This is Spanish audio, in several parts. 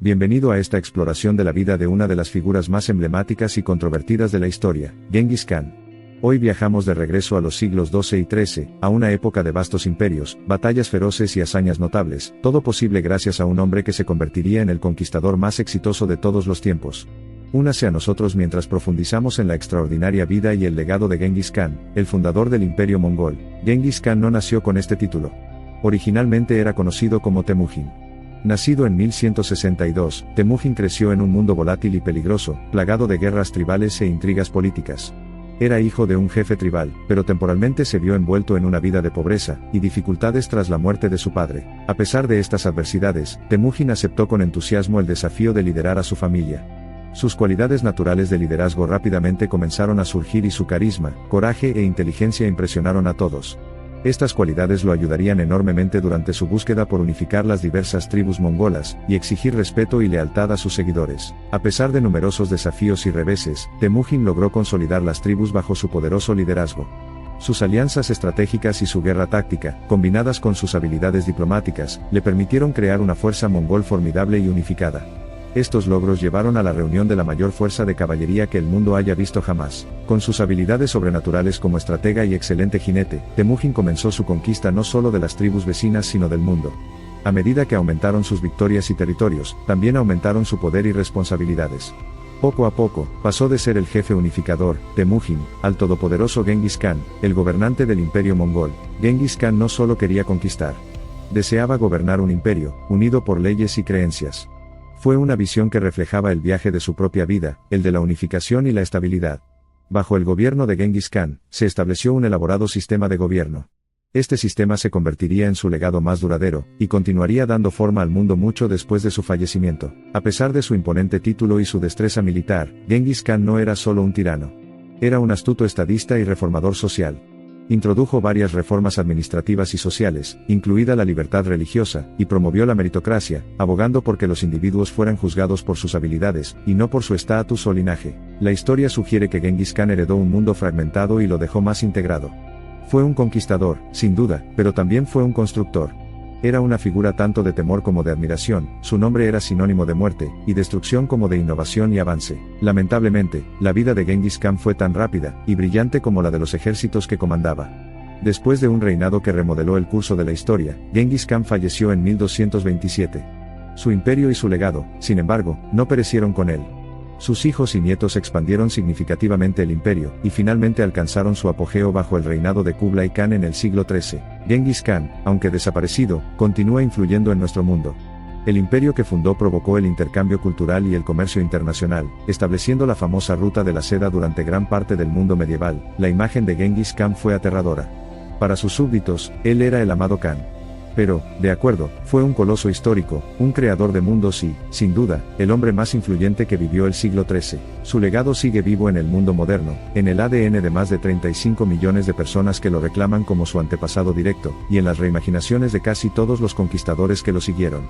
Bienvenido a esta exploración de la vida de una de las figuras más emblemáticas y controvertidas de la historia, Genghis Khan. Hoy viajamos de regreso a los siglos XII y XIII, a una época de vastos imperios, batallas feroces y hazañas notables, todo posible gracias a un hombre que se convertiría en el conquistador más exitoso de todos los tiempos. Únase a nosotros mientras profundizamos en la extraordinaria vida y el legado de Genghis Khan, el fundador del Imperio Mongol. Genghis Khan no nació con este título. Originalmente era conocido como Temujin. Nacido en 1162, Temujin creció en un mundo volátil y peligroso, plagado de guerras tribales e intrigas políticas. Era hijo de un jefe tribal, pero temporalmente se vio envuelto en una vida de pobreza y dificultades tras la muerte de su padre. A pesar de estas adversidades, Temujin aceptó con entusiasmo el desafío de liderar a su familia. Sus cualidades naturales de liderazgo rápidamente comenzaron a surgir y su carisma, coraje e inteligencia impresionaron a todos. Estas cualidades lo ayudarían enormemente durante su búsqueda por unificar las diversas tribus mongolas, y exigir respeto y lealtad a sus seguidores. A pesar de numerosos desafíos y reveses, Temujin logró consolidar las tribus bajo su poderoso liderazgo. Sus alianzas estratégicas y su guerra táctica, combinadas con sus habilidades diplomáticas, le permitieron crear una fuerza mongol formidable y unificada. Estos logros llevaron a la reunión de la mayor fuerza de caballería que el mundo haya visto jamás. Con sus habilidades sobrenaturales como estratega y excelente jinete, Temujin comenzó su conquista no solo de las tribus vecinas sino del mundo. A medida que aumentaron sus victorias y territorios, también aumentaron su poder y responsabilidades. Poco a poco, pasó de ser el jefe unificador, Temujin, al todopoderoso Genghis Khan, el gobernante del Imperio Mongol. Genghis Khan no solo quería conquistar. Deseaba gobernar un imperio, unido por leyes y creencias. Fue una visión que reflejaba el viaje de su propia vida, el de la unificación y la estabilidad. Bajo el gobierno de Genghis Khan, se estableció un elaborado sistema de gobierno. Este sistema se convertiría en su legado más duradero, y continuaría dando forma al mundo mucho después de su fallecimiento. A pesar de su imponente título y su destreza militar, Genghis Khan no era solo un tirano. Era un astuto estadista y reformador social. Introdujo varias reformas administrativas y sociales, incluida la libertad religiosa, y promovió la meritocracia, abogando por que los individuos fueran juzgados por sus habilidades, y no por su estatus o linaje. La historia sugiere que Genghis Khan heredó un mundo fragmentado y lo dejó más integrado. Fue un conquistador, sin duda, pero también fue un constructor. Era una figura tanto de temor como de admiración, su nombre era sinónimo de muerte y destrucción como de innovación y avance. Lamentablemente, la vida de Genghis Khan fue tan rápida y brillante como la de los ejércitos que comandaba. Después de un reinado que remodeló el curso de la historia, Genghis Khan falleció en 1227. Su imperio y su legado, sin embargo, no perecieron con él. Sus hijos y nietos expandieron significativamente el imperio, y finalmente alcanzaron su apogeo bajo el reinado de Kublai Khan en el siglo XIII. Genghis Khan, aunque desaparecido, continúa influyendo en nuestro mundo. El imperio que fundó provocó el intercambio cultural y el comercio internacional, estableciendo la famosa ruta de la seda durante gran parte del mundo medieval. La imagen de Genghis Khan fue aterradora. Para sus súbditos, él era el amado Khan. Pero, de acuerdo, fue un coloso histórico, un creador de mundos y, sin duda, el hombre más influyente que vivió el siglo XIII. Su legado sigue vivo en el mundo moderno, en el ADN de más de 35 millones de personas que lo reclaman como su antepasado directo, y en las reimaginaciones de casi todos los conquistadores que lo siguieron.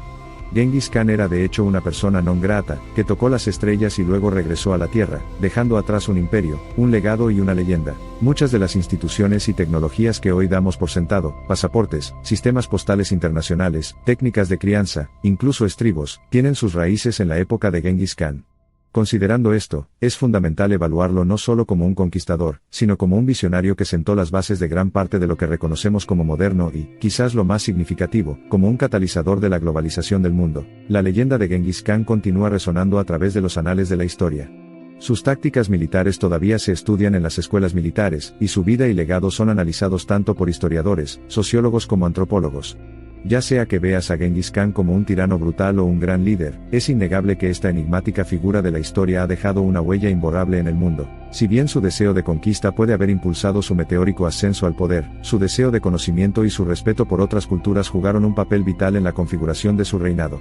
Genghis Khan era de hecho una persona non grata, que tocó las estrellas y luego regresó a la tierra, dejando atrás un imperio, un legado y una leyenda. Muchas de las instituciones y tecnologías que hoy damos por sentado, pasaportes, sistemas postales internacionales, técnicas de crianza, incluso estribos, tienen sus raíces en la época de Genghis Khan. Considerando esto, es fundamental evaluarlo no solo como un conquistador, sino como un visionario que sentó las bases de gran parte de lo que reconocemos como moderno y, quizás lo más significativo, como un catalizador de la globalización del mundo. La leyenda de Genghis Khan continúa resonando a través de los anales de la historia. Sus tácticas militares todavía se estudian en las escuelas militares, y su vida y legado son analizados tanto por historiadores, sociólogos como antropólogos. Ya sea que veas a Genghis Khan como un tirano brutal o un gran líder, es innegable que esta enigmática figura de la historia ha dejado una huella imborrable en el mundo. Si bien su deseo de conquista puede haber impulsado su meteórico ascenso al poder, su deseo de conocimiento y su respeto por otras culturas jugaron un papel vital en la configuración de su reinado.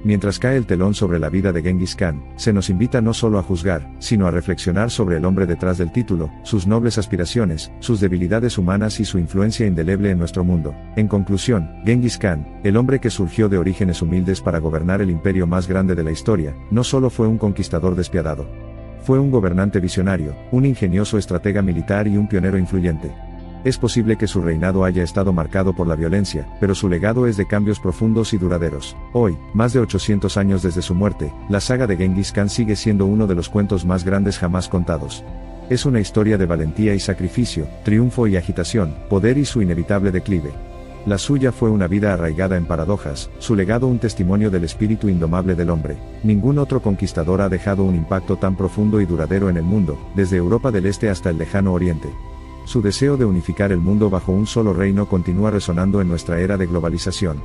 Mientras cae el telón sobre la vida de Genghis Khan, se nos invita no solo a juzgar, sino a reflexionar sobre el hombre detrás del título, sus nobles aspiraciones, sus debilidades humanas y su influencia indeleble en nuestro mundo. En conclusión, Genghis Khan, el hombre que surgió de orígenes humildes para gobernar el imperio más grande de la historia, no solo fue un conquistador despiadado. Fue un gobernante visionario, un ingenioso estratega militar y un pionero influyente. Es posible que su reinado haya estado marcado por la violencia, pero su legado es de cambios profundos y duraderos. Hoy, más de 800 años desde su muerte, la saga de Genghis Khan sigue siendo uno de los cuentos más grandes jamás contados. Es una historia de valentía y sacrificio, triunfo y agitación, poder y su inevitable declive. La suya fue una vida arraigada en paradojas, su legado un testimonio del espíritu indomable del hombre. Ningún otro conquistador ha dejado un impacto tan profundo y duradero en el mundo, desde Europa del Este hasta el lejano Oriente. Su deseo de unificar el mundo bajo un solo reino continúa resonando en nuestra era de globalización.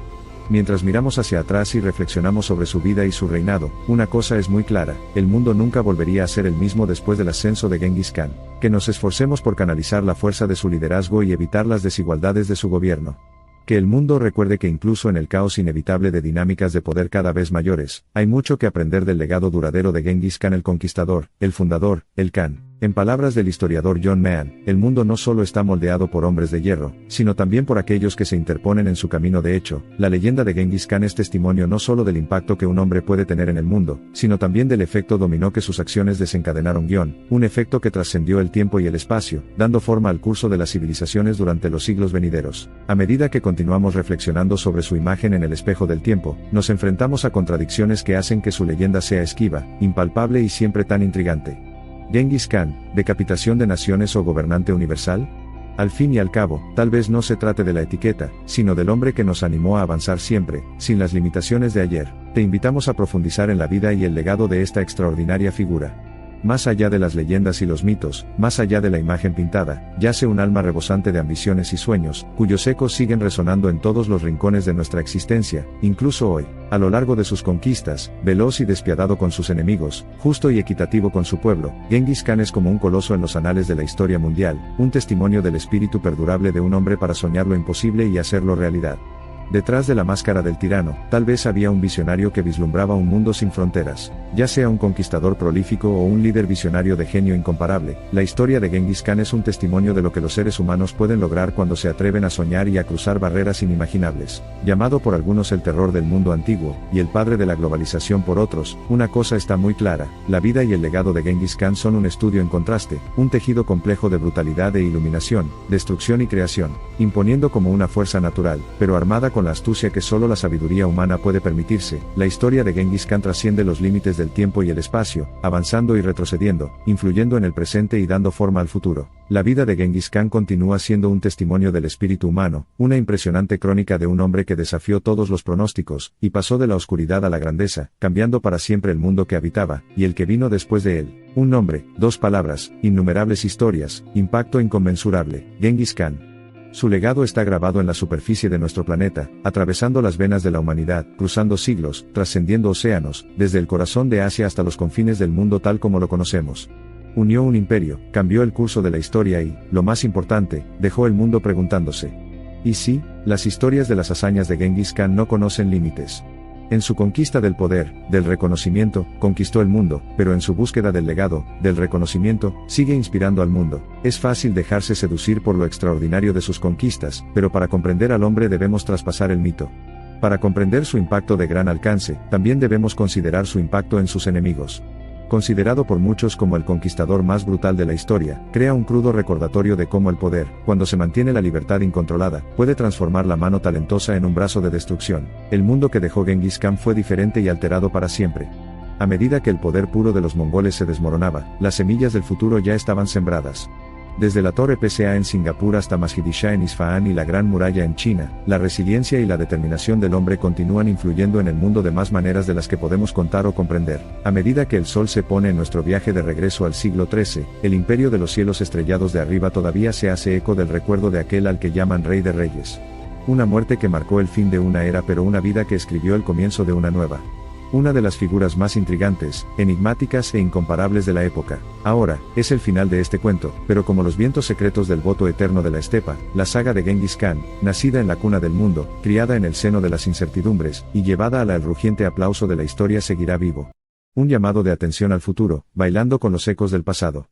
Mientras miramos hacia atrás y reflexionamos sobre su vida y su reinado, una cosa es muy clara: el mundo nunca volvería a ser el mismo después del ascenso de Genghis Khan. Que nos esforcemos por canalizar la fuerza de su liderazgo y evitar las desigualdades de su gobierno. Que el mundo recuerde que incluso en el caos inevitable de dinámicas de poder cada vez mayores, hay mucho que aprender del legado duradero de Genghis Khan el conquistador, el fundador, el Khan. En palabras del historiador John Meehan, el mundo no solo está moldeado por hombres de hierro, sino también por aquellos que se interponen en su camino. De hecho, la leyenda de Genghis Khan es testimonio no solo del impacto que un hombre puede tener en el mundo, sino también del efecto dominó que sus acciones desencadenaron. Un efecto que trascendió el tiempo y el espacio, dando forma al curso de las civilizaciones durante los siglos venideros. A medida que continuamos reflexionando sobre su imagen en el espejo del tiempo, nos enfrentamos a contradicciones que hacen que su leyenda sea esquiva, impalpable y siempre tan intrigante. Genghis Khan, decapitación de naciones o gobernante universal. Al fin y al cabo, tal vez no se trate de la etiqueta, sino del hombre que nos animó a avanzar siempre, sin las limitaciones de ayer. Te invitamos a profundizar en la vida y el legado de esta extraordinaria figura. Más allá de las leyendas y los mitos, más allá de la imagen pintada, yace un alma rebosante de ambiciones y sueños, cuyos ecos siguen resonando en todos los rincones de nuestra existencia, incluso hoy. A lo largo de sus conquistas, veloz y despiadado con sus enemigos, justo y equitativo con su pueblo, Genghis Khan es como un coloso en los anales de la historia mundial, un testimonio del espíritu perdurable de un hombre para soñar lo imposible y hacerlo realidad. Detrás de la máscara del tirano, tal vez había un visionario que vislumbraba un mundo sin fronteras. Ya sea un conquistador prolífico o un líder visionario de genio incomparable, la historia de Genghis Khan es un testimonio de lo que los seres humanos pueden lograr cuando se atreven a soñar y a cruzar barreras inimaginables. Llamado por algunos el terror del mundo antiguo, y el padre de la globalización por otros, una cosa está muy clara: la vida y el legado de Genghis Khan son un estudio en contraste, un tejido complejo de brutalidad e iluminación, destrucción y creación, imponiendo como una fuerza natural, pero armada con la astucia que solo la sabiduría humana puede permitirse. La historia de Genghis Khan trasciende los límites del tiempo y el espacio, avanzando y retrocediendo, influyendo en el presente y dando forma al futuro. La vida de Genghis Khan continúa siendo un testimonio del espíritu humano, una impresionante crónica de un hombre que desafió todos los pronósticos, y pasó de la oscuridad a la grandeza, cambiando para siempre el mundo que habitaba, y el que vino después de él. Un nombre, dos palabras, innumerables historias, impacto inconmensurable: Genghis Khan. Su legado está grabado en la superficie de nuestro planeta, atravesando las venas de la humanidad, cruzando siglos, trascendiendo océanos, desde el corazón de Asia hasta los confines del mundo tal como lo conocemos. Unió un imperio, cambió el curso de la historia y, lo más importante, dejó el mundo preguntándose: ¿y sí? Las historias de las hazañas de Genghis Khan no conocen límites. En su conquista del poder, del reconocimiento, conquistó el mundo, pero en su búsqueda del legado, del reconocimiento, sigue inspirando al mundo. Es fácil dejarse seducir por lo extraordinario de sus conquistas, pero para comprender al hombre debemos traspasar el mito. Para comprender su impacto de gran alcance, también debemos considerar su impacto en sus enemigos. Considerado por muchos como el conquistador más brutal de la historia, crea un crudo recordatorio de cómo el poder, cuando se mantiene la libertad incontrolada, puede transformar la mano talentosa en un brazo de destrucción. El mundo que dejó Genghis Khan fue diferente y alterado para siempre. A medida que el poder puro de los mongoles se desmoronaba, las semillas del futuro ya estaban sembradas. Desde la Torre PSA en Singapur hasta Masjid Shah en Isfahán y la Gran Muralla en China, la resiliencia y la determinación del hombre continúan influyendo en el mundo de más maneras de las que podemos contar o comprender. A medida que el sol se pone en nuestro viaje de regreso al siglo XIII, el imperio de los cielos estrellados de arriba todavía se hace eco del recuerdo de aquel al que llaman Rey de Reyes. Una muerte que marcó el fin de una era, pero una vida que escribió el comienzo de una nueva. Una de las figuras más intrigantes, enigmáticas e incomparables de la época. Ahora, es el final de este cuento, pero como los vientos secretos del voto eterno de la estepa, la saga de Genghis Khan, nacida en la cuna del mundo, criada en el seno de las incertidumbres, y llevada al rugiente aplauso de la historia seguirá vivo. Un llamado de atención al futuro, bailando con los ecos del pasado.